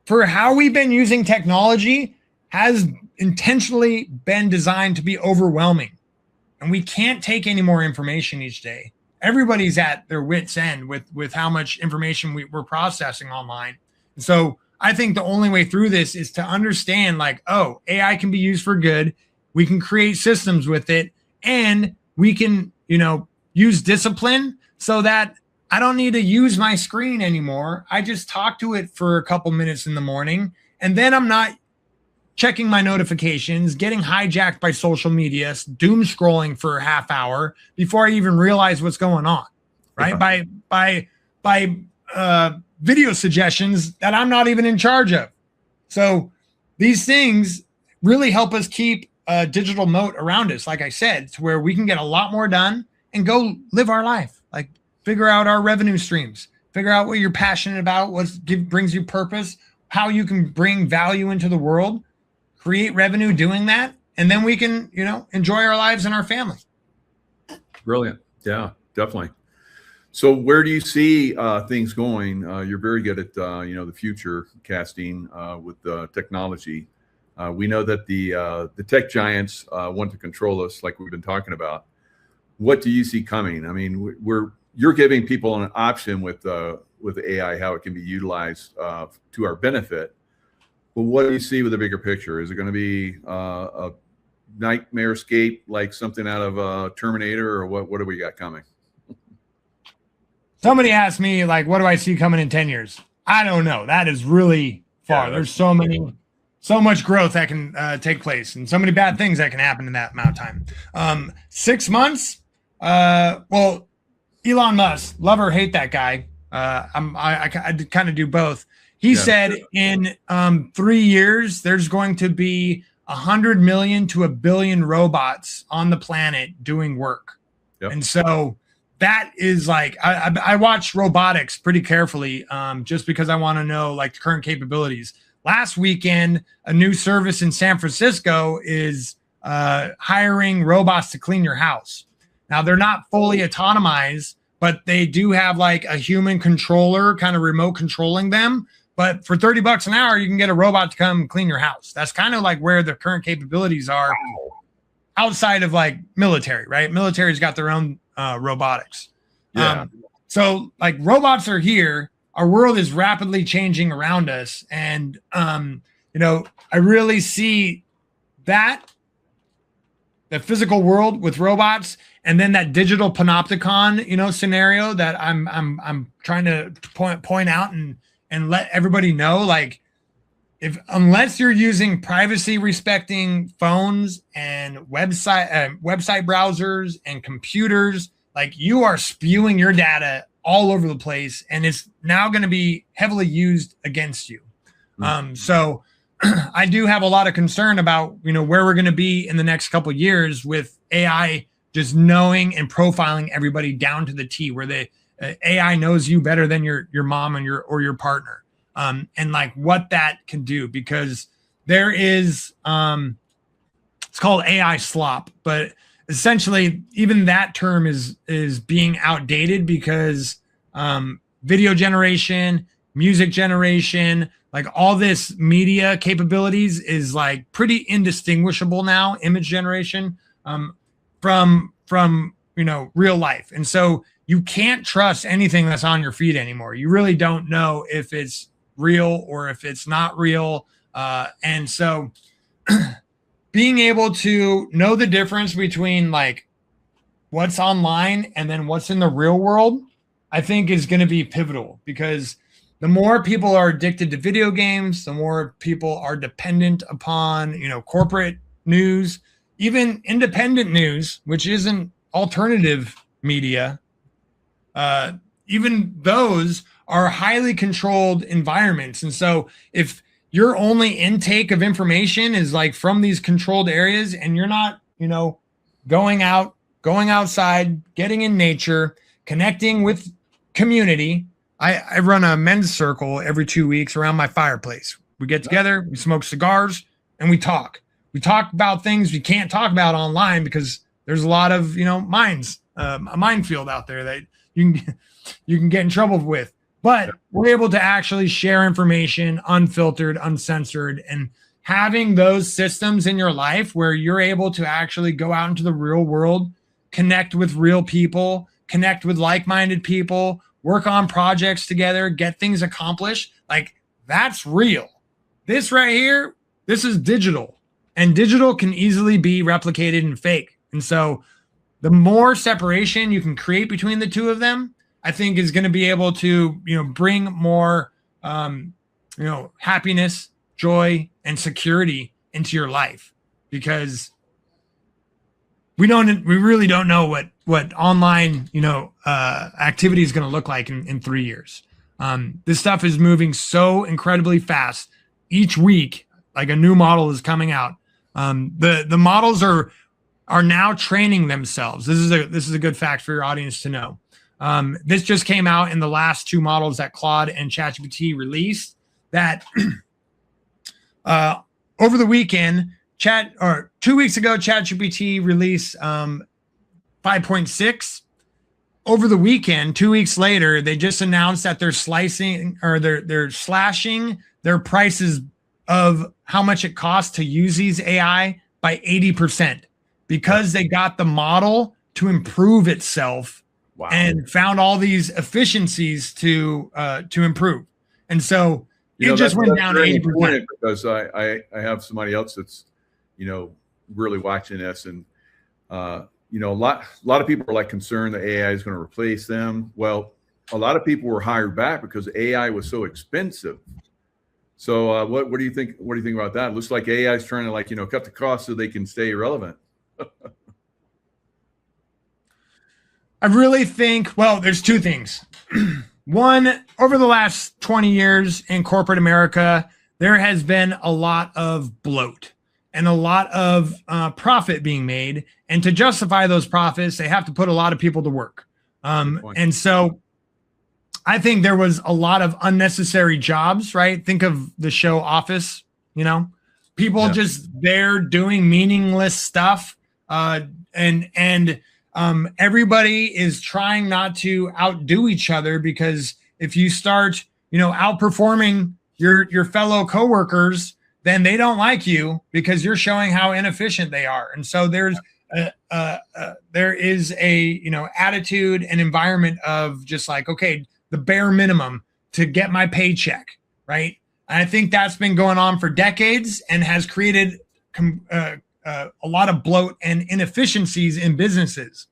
for how we've been using technology has intentionally been designed to be overwhelming, and we can't take any more information each day. Everybody's at their wits' end with how much information we're processing online. And so I think the only way through this is to understand AI can be used for good. We can create systems with it, and we can, use discipline so that I don't need to use my screen anymore. I just talk to it for a couple minutes in the morning, and then I'm not checking my notifications, getting hijacked by social media, doom scrolling for a half hour before I even realize what's going on, right? Yeah. By video suggestions that I'm not even in charge of. So these things really help us keep a digital moat around us, like I said, to where we can get a lot more done and go live our life, figure out our revenue streams, figure out what you're passionate about, what brings you purpose, how you can bring value into the world, create revenue doing that, and then we can, enjoy our lives and our family. Brilliant. Yeah, definitely. So where do you see things going? You're very good at, the future casting with technology. We know that the tech giants want to control us like we've been talking about. What do you see coming? I mean, you're giving people an option with AI, how it can be utilized to our benefit. But what do you see with the bigger picture? Is it going to be a nightmare escape like something out of Terminator, or what do we got coming? Somebody asked me, what do I see coming in 10 years? I don't know. That is really far. Yeah, there's so much growth that can take place, and so many bad things that can happen in that amount of time. 6 months. Well, Elon Musk, love or hate that guy. I kind of do both. He said in 3 years, there's going to be 100 million to 1 billion robots on the planet doing work. Yep. And so that is I watch robotics pretty carefully just because I want to know the current capabilities. Last weekend, a new service in San Francisco is hiring robots to clean your house. Now, they're not fully autonomized, but they do have a human controller kind of remote controlling them. But for $30 an hour, you can get a robot to come clean your house. That's kind of where the current capabilities are outside of military, right? Military's got their own robotics. Yeah. So robots are here. Our world is rapidly changing around us. And, I really see that the physical world with robots, and then that digital panopticon, scenario that I'm trying to point out and let everybody know, like, unless you're using privacy respecting phones and website browsers and computers, like, you are spewing your data all over the place, and it's now going to be heavily used against you. So I do have a lot of concern about, where we're going to be in the next couple of years with AI just knowing and profiling everybody down to the T, where the AI knows you better than your mom and your partner. And like what that can do, because there is, it's called AI slop, but essentially even that term is being outdated because video generation, music generation, like all this media capabilities is like pretty indistinguishable now, image generation, from real life. And so you can't trust anything that's on your feed anymore. You really don't know if it's real or if it's not real. And so being able to know the difference between like what's online and then what's in the real world, I think is going to be pivotal, because the more people are addicted to video games, the more people are dependent upon, corporate news, even independent news, which isn't alternative media. Even those are highly controlled environments. And so if your only intake of information is like from these controlled areas, and you're not, going outside, getting in nature, connecting with community. I run a men's circle every 2 weeks around my fireplace. We get together, we smoke cigars, and we talk. We talk about things we can't talk about online because there's a lot of, a minefield out there that you can get in trouble with. But we're able to actually share information unfiltered, uncensored, and having those systems in your life where you're able to actually go out into the real world, connect with real people, connect with like-minded people, work on projects together, get things accomplished. Like, that's real. This right here, this is digital, and digital can easily be replicated and fake. And so the more separation you can create between the two of them, I think is going to be able to, bring more, happiness, joy, and security into your life, because we really don't know what online, activity is going to look like in 3 years. This stuff is moving so incredibly fast. Each week, like a new model is coming out. The models are now training themselves. This is a good fact for your audience to know. This just came out in the last two models that Claude and ChatGPT released. That over the weekend, 2 weeks ago, ChatGPT released 5.6. Over the weekend, 2 weeks later, they just announced that they're slashing their prices of how much it costs to use these AI by 80%, because they got the model to improve itself. Wow. And found all these efficiencies to improve. And so it just went down 80%. Because I have somebody else that's, really watching this, and a lot of people are like concerned that AI is going to replace them. Well, a lot of people were hired back because AI was so expensive. So what do you think? What do you think about that? It looks like AI is trying to cut the cost so they can stay relevant. I really think, there's two things. One, over the last 20 years in corporate America, there has been a lot of bloat and a lot of profit being made. And to justify those profits, they have to put a lot of people to work. And so I think there was a lot of unnecessary jobs, right? Think of the show Office, people just there doing meaningless stuff. Everybody is trying not to outdo each other, because if you start, outperforming your fellow coworkers, then they don't like you because you're showing how inefficient they are. And so there is a attitude and environment of just like, okay, the bare minimum to get my paycheck, right? And I think that's been going on for decades and has created a lot of bloat and inefficiencies in businesses.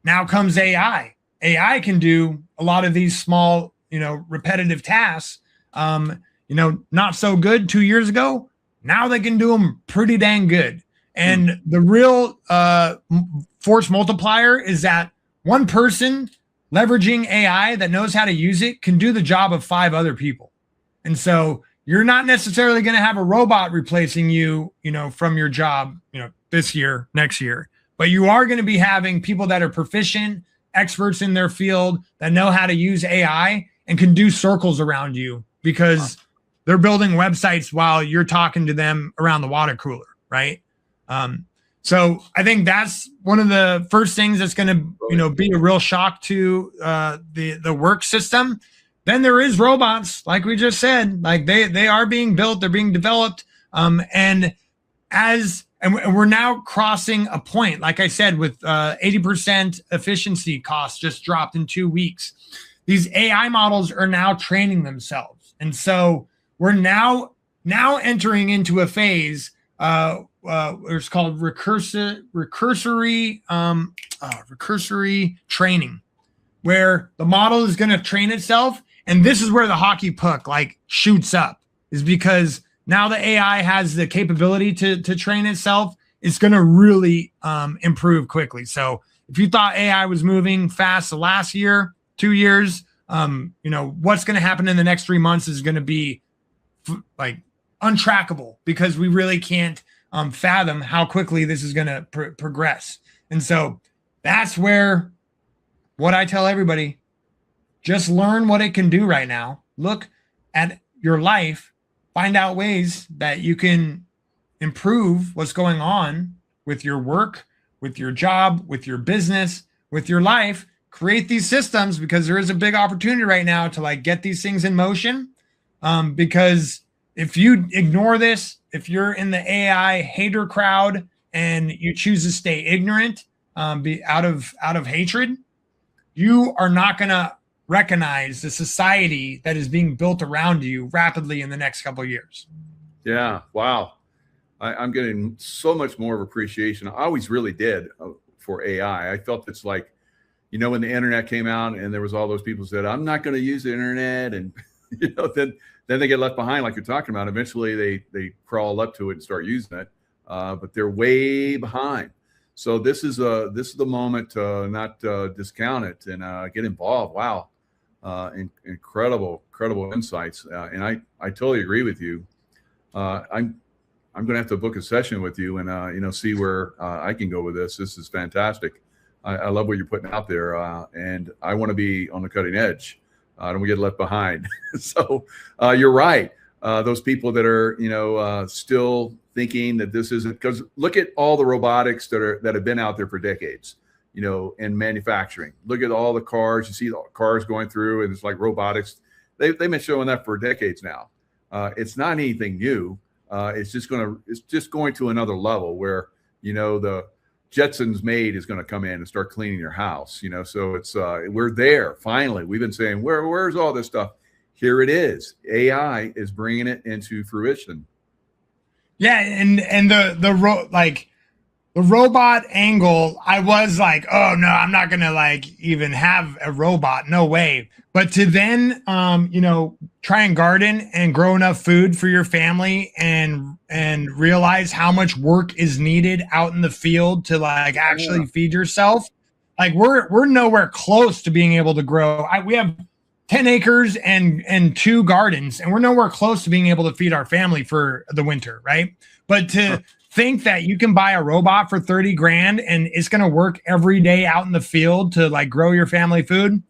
Now comes AI. AI can do a lot of these small, repetitive tasks. Not so good 2 years ago. Now they can do them pretty dang good. And the real force multiplier is that one person leveraging AI that knows how to use it can do the job of 5 other people. And so you're not necessarily going to have a robot replacing you, from your job, this year, next year, but you are going to be having people that are proficient, experts in their field that know how to use AI and can do circles around you because they're building websites while you're talking to them around the water cooler, right? So I think that's one of the first things that's going to, be a real shock to the work system. Then there is robots, like we just said, like they are being built, they're being developed, and we're now crossing a point, like I said, with 80% efficiency costs just dropped in 2 weeks. These AI models are now training themselves, and so we're now entering into a phase. It's called recursory training, where the model is going to train itself. And this is where the hockey puck shoots up, is because now the AI has the capability to train itself. It's going to really improve quickly. So if you thought AI was moving fast the last year, 2 years, what's going to happen in the next 3 months is going to be untrackable, because we really can't fathom how quickly this is going to progress. And so that's where what I tell everybody, just learn what it can do right now. Look at your life, find out ways that you can improve what's going on with your work, with your job, with your business, with your life. Create these systems, because there is a big opportunity right now to get these things in motion. Because if you ignore this, if you're in the AI hater crowd and you choose to stay ignorant, be out of hatred, you are not going to recognize the society that is being built around you rapidly in the next couple of years. Yeah. Wow. I'm getting so much more of appreciation. I always really did for AI. I felt it's like, when the internet came out and there was all those people said, I'm not going to use the internet. And, then they get left behind, like you're talking about. Eventually they crawl up to it and start using it. But they're way behind. So this is the moment to not discount it and get involved. Wow. Incredible insights. And I totally agree with you. I'm going to have to book a session with you and, see where I can go with this. This is fantastic. I love what you're putting out there. And I want to be on the cutting edge. I don't want to get left behind. So you're right. Those people that are, still thinking that this isn't, because look at all the robotics that have been out there for decades, in manufacturing. Look at all the cars. You see the cars going through, and it's like robotics. They've been showing that for decades now. It's not anything new. It's just going to another level where, the Jetsons maid is going to come in and start cleaning your house, so it's, we're there. Finally, we've been saying, where's all this stuff? Here it is. AI is bringing it into fruition. Yeah. And the robot angle, I was like, oh no, I'm not going to even have a robot. No way. But to then, try and garden and grow enough food for your family and realize how much work is needed out in the field to actually feed yourself. We're nowhere close to being able to grow. We have 10 acres and 2 gardens, and we're nowhere close to being able to feed our family for the winter. Right. But to think that you can buy a robot for 30 grand and it's going to work every day out in the field to grow your family food,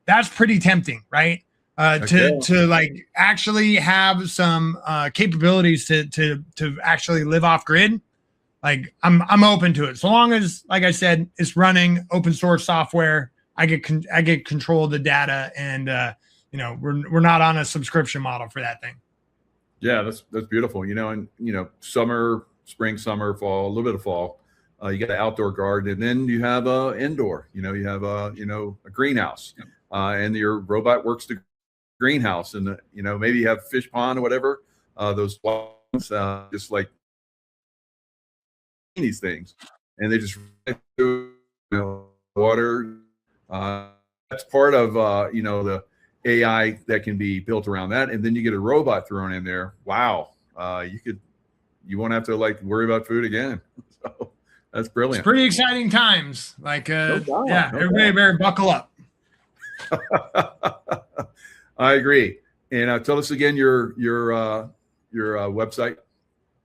that's pretty tempting, right? To actually have some capabilities to actually live off grid. I'm open to it. So long as, like I said, it's running open source software, I get control of the data, and we're not on a subscription model for that thing. Yeah, that's beautiful. And summer, spring, summer, fall, a little bit of fall. You got an outdoor garden, and then you have indoor. You have a greenhouse, and your robot works the greenhouse, and maybe you have fish pond or whatever. Those ones, just like these things, and they just water. That's part of the AI that can be built around that, and then you get a robot thrown in there. Wow, you won't have to worry about food again. So that's brilliant. It's pretty exciting times. Everybody better buckle up. I agree. And tell us again your website.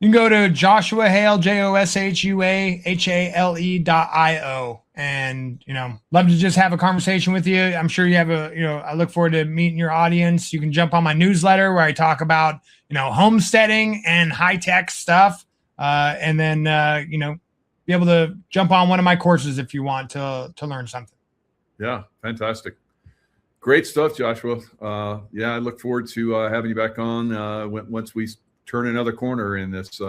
You can go to Joshua Hale, JOSHUAHALE.io. And, love to just have a conversation with you. I'm sure you have I look forward to meeting your audience. You can jump on my newsletter where I talk about, homesteading and high-tech stuff. And then, be able to jump on one of my courses if you want to learn something. Yeah, fantastic. Great stuff, Joshua. I look forward to having you back on once we turn another corner in this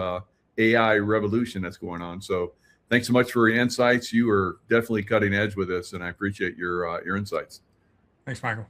AI revolution that's going on. So thanks so much for your insights. You are definitely cutting edge with this, and I appreciate your insights. Thanks, Michael.